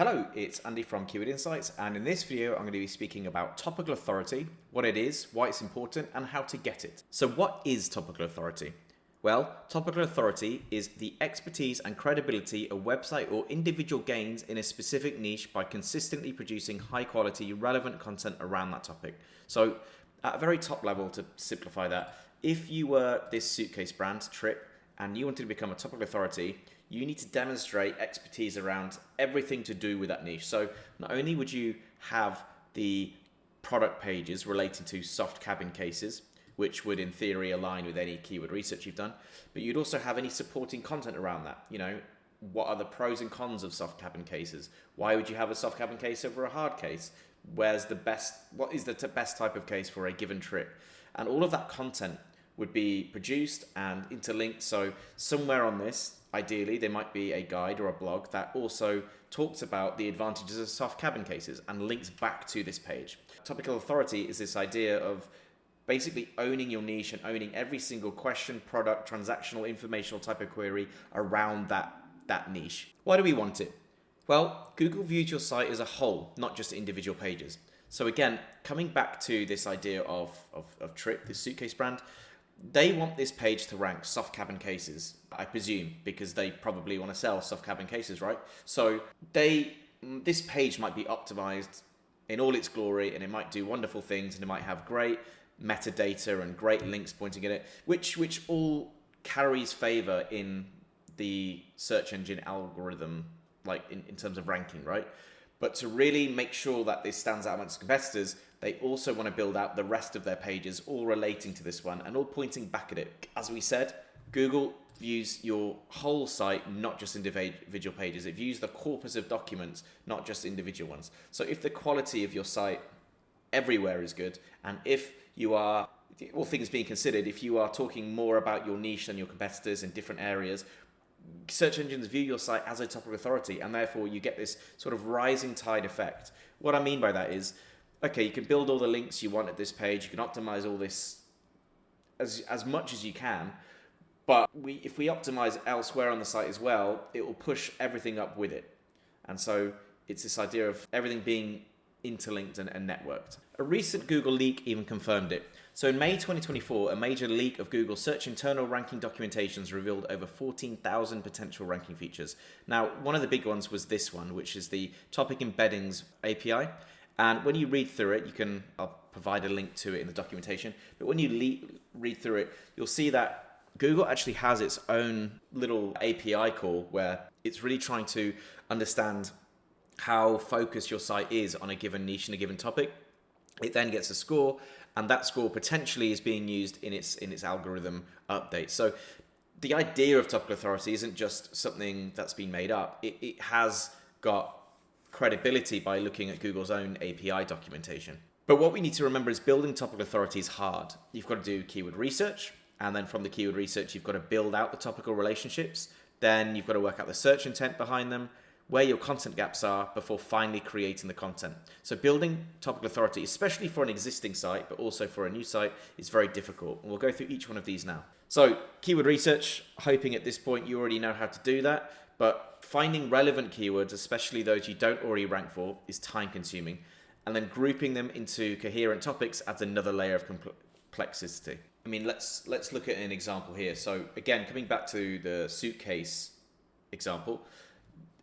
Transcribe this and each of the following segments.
Hello, it's Andy from Keyword Insights, and in this video I'm going to be speaking about topical authority, what it is, why it's important, and how to get it. So what is topical authority? Well, topical authority is the expertise and credibility a website or individual gains in a specific niche by consistently producing high quality, relevant content around that topic. So at a very top level, to simplify that, if you were this suitcase brand, Trip, and you wanted to become a topical authority, you need to demonstrate expertise around everything to do with that niche. So not only would you have the product pages relating to soft cabin cases, which would in theory align with any keyword research you've done, but you'd also have any supporting content around that. You know, what are the pros and cons of soft cabin cases? Why would you have a soft cabin case over a hard case? What is the best type of case for a given trip? And all of that content would be produced and interlinked. So somewhere on this, ideally, there might be a guide or a blog that also talks about the advantages of soft cabin cases and links back to this page. Topical authority is this idea of basically owning your niche and owning every single question, product, transactional, informational type of query around that niche. Why do we want it? Well, Google views your site as a whole, not just individual pages. So again, coming back to this idea of Trip, this suitcase brand, they want this page to rank soft cabin cases, I presume, because they probably want to sell soft cabin cases, right? So this page might be optimized in all its glory, and it might do wonderful things, and it might have great metadata and great links pointing at it, which all carries favor in the search engine algorithm, like in terms of ranking, right? But to really make sure that this stands out amongst competitors, they also want to build out the rest of their pages, all relating to this one and all pointing back at it. As we said, Google views your whole site, not just individual pages. It views the corpus of documents, not just individual ones. So if the quality of your site everywhere is good, and if you are, all things being considered, if you are talking more about your niche than your competitors in different areas, search engines view your site as a topical authority, and therefore you get this sort of rising tide effect. What I mean by that is, okay, you can build all the links you want at this page, you can optimize all this as much as you can, but if we optimize elsewhere on the site as well, it will push everything up with it. And so it's this idea of everything being interlinked and networked. A recent Google leak even confirmed it. So in May 2024, a major leak of Google's search internal ranking documentations revealed over 14,000 potential ranking features. Now, one of the big ones was this one, which is the topic embeddings API. And when you read through it, I'll provide a link to it in the documentation, but when you read through it, you'll see that Google actually has its own little API call where it's really trying to understand how focused your site is on a given niche and a given topic. It then gets a score, and that score potentially is being used in its algorithm update. So the idea of topical authority isn't just something that's been made up. It has got credibility by looking at Google's own API documentation. But what we need to remember is building topical authority is hard. You've got to do keyword research, and then from the keyword research, you've got to build out the topical relationships. Then you've got to work out the search intent behind them, where your content gaps are before finally creating the content. So building topical authority, especially for an existing site, but also for a new site, is very difficult. And we'll go through each one of these now. So keyword research, hoping at this point you already know how to do that, but finding relevant keywords, especially those you don't already rank for, is time consuming. And then grouping them into coherent topics adds another layer of complexity. I mean, let's look at an example here. So again, coming back to the suitcase example,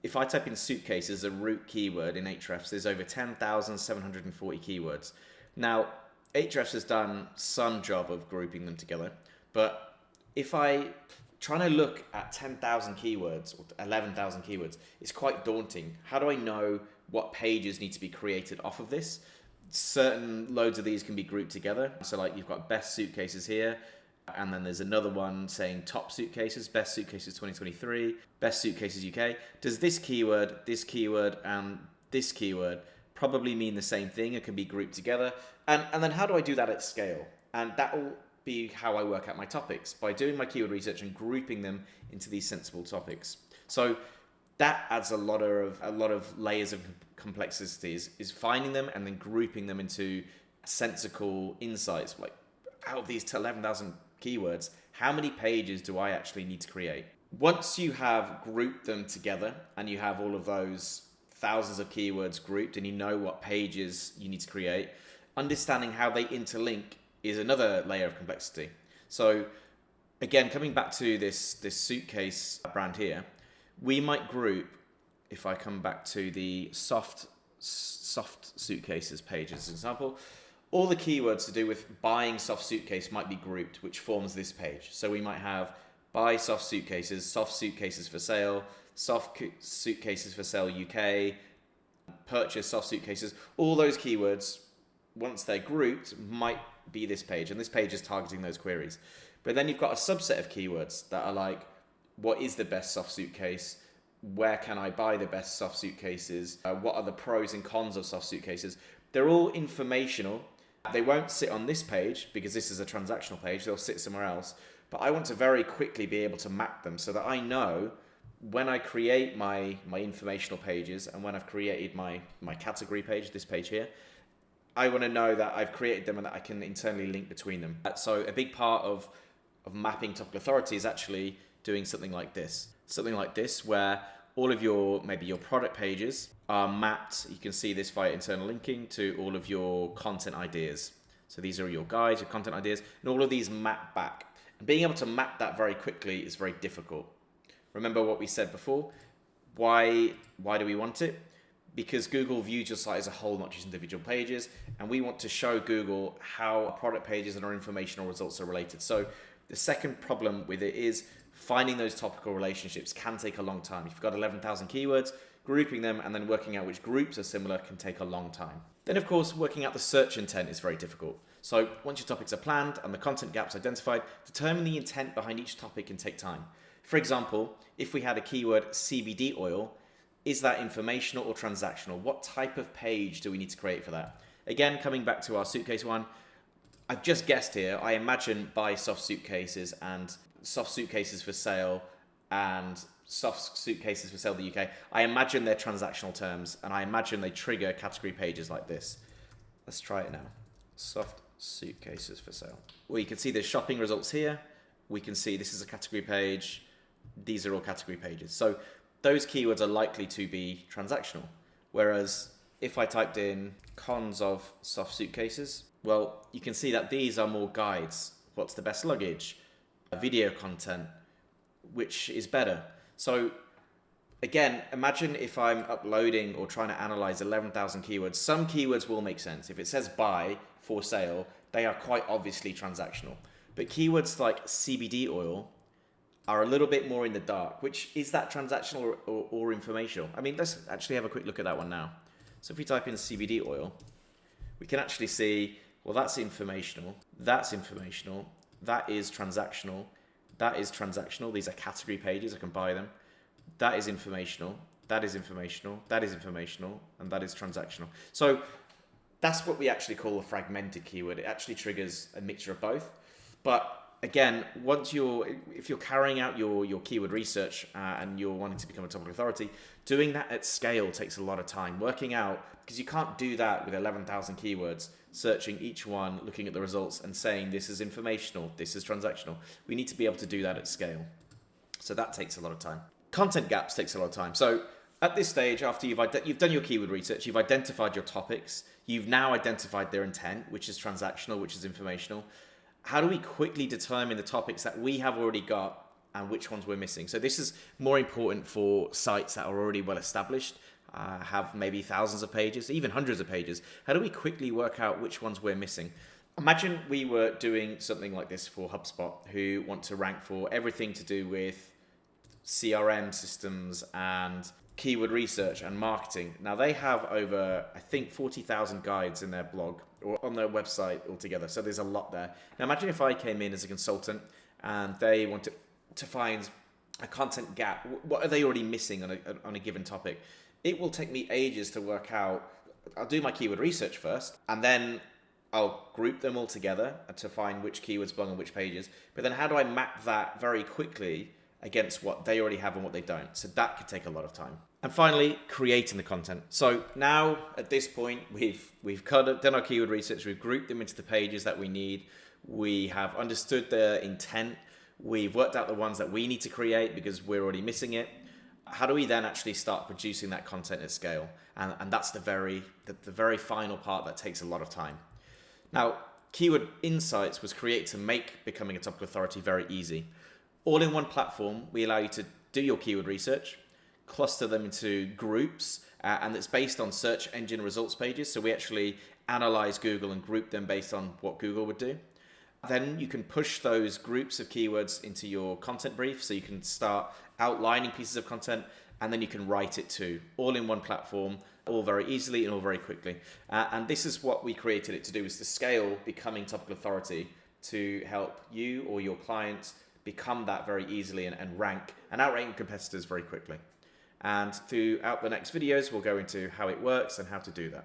if I type in suitcase as a root keyword in Ahrefs, there's over 10,740 keywords. Now, Ahrefs has done some job of grouping them together, but if I trying to look at 10,000 keywords or 11,000 keywords, it's quite daunting. How do I know what pages need to be created off of this? Certain loads of these can be grouped together. So like you've got best suitcases here, and then there's another one saying top suitcases, best suitcases 2023, best suitcases UK. Does this keyword, and this keyword probably mean the same thing? It can be grouped together. And then how do I do that at scale? And that will be how I work out my topics, by doing my keyword research and grouping them into these sensible topics. So that adds a lot of layers of complexities, is finding them and then grouping them into sensible insights. Like, out of these 11,000 keywords, how many pages do I actually need to create? Once you have grouped them together and you have all of those thousands of keywords grouped and you know what pages you need to create, understanding how they interlink is another layer of complexity. So again, coming back to this suitcase brand here, we might group, if I come back to the soft suitcases page as an example, all the keywords to do with buying soft suitcase might be grouped, which forms this page. So we might have buy soft suitcases for sale, soft suitcases for sale UK, purchase soft suitcases. All those keywords, once they're grouped, might be this page, and this page is targeting those queries. But then you've got a subset of keywords that are like, what is the best soft suitcase? Where can I buy the best soft suitcases? What are the pros and cons of soft suitcases? They're all informational. They won't sit on this page because this is a transactional page. They'll sit somewhere else. But I want to very quickly be able to map them so that I know when I create my informational pages and when I've created my category page, this page here, I want to know that I've created them and that I can internally link between them. So a big part of mapping topical authority is actually doing something like this. Something like this where all of maybe your product pages are mapped. You can see this via internal linking to all of your content ideas. So these are your guides, your content ideas, and all of these map back. And being able to map that very quickly is very difficult. Remember what we said before? Why do we want it? Because Google views your site as a whole, not just individual pages, and we want to show Google how product pages and our informational results are related. So the second problem with it is finding those topical relationships can take a long time. If you've got 11,000 keywords, grouping them and then working out which groups are similar can take a long time. Then of course, working out the search intent is very difficult. So once your topics are planned and the content gaps identified, determine the intent behind each topic can take time. For example, if we had a keyword CBD oil, is that informational or transactional? What type of page do we need to create for that? Again, coming back to our suitcase one, I've just guessed here, I imagine buy soft suitcases and soft suitcases for sale and soft suitcases for sale in the UK. I imagine they're transactional terms and I imagine they trigger category pages like this. Let's try it now. Soft suitcases for sale. Well, you can see the shopping results here. We can see this is a category page. These are all category pages. So those keywords are likely to be transactional. Whereas if I typed in cons of soft suitcases, well, you can see that these are more guides. What's the best luggage? Video content, which is better. So again, imagine if I'm uploading or trying to analyze 11,000 keywords. Some keywords will make sense. If it says buy, for sale, they are quite obviously transactional. But keywords like CBD oil are a little bit more in the dark, which is that transactional or informational? I mean, let's actually have a quick look at that one now. So if we type in CBD oil, we can actually see, well, that's informational, that is transactional, that is transactional. These are category pages, I can buy them. That is informational, that is informational, that is informational, and that is transactional. So that's what we actually call a fragmented keyword. It actually triggers a mixture of both. But again, if you're carrying out your keyword research and you're wanting to become a topical authority, doing that at scale takes a lot of time. Working out, because you can't do that with 11,000 keywords, searching each one, looking at the results and saying this is informational, this is transactional. We need to be able to do that at scale. So that takes a lot of time. Content gaps takes a lot of time. So at this stage, after you've done your keyword research, you've identified your topics, you've now identified their intent, which is transactional, which is informational. How do we quickly determine the topics that we have already got and which ones we're missing? So this is more important for sites that are already well established, have maybe thousands of pages, even hundreds of pages. How do we quickly work out which ones we're missing? Imagine we were doing something like this for HubSpot, who want to rank for everything to do with CRM systems and keyword research and marketing. Now they have over, I think, 40,000 guides in their blog or on their website altogether. So there's a lot there. Now imagine if I came in as a consultant and they want to find a content gap. What are they already missing on a given topic? It will take me ages to work out. I'll do my keyword research first and then I'll group them all together to find which keywords belong on which pages. But then how do I map that very quickly against what they already have and what they don't? So that could take a lot of time. And finally, creating the content. So now at this point, we've done our keyword research, we've grouped them into the pages that we need, we have understood the intent, we've worked out the ones that we need to create because we're already missing it. how do we then actually start producing that content at scale? And that's the very final part that takes a lot of time. Now, Keyword Insights was created to make becoming a topical authority very easy. All in one platform, we allow you to do your keyword research, cluster them into groups, and it's based on search engine results pages. So we actually analyze Google and group them based on what Google would do. Then you can push those groups of keywords into your content brief. So you can start outlining pieces of content, and then you can write it too, all in one platform, all very easily and all very quickly. And this is what we created it to do, is to scale becoming topical authority to help you or your clients become that very easily and rank and outrank competitors very quickly. And throughout the next videos, we'll go into how it works and how to do that.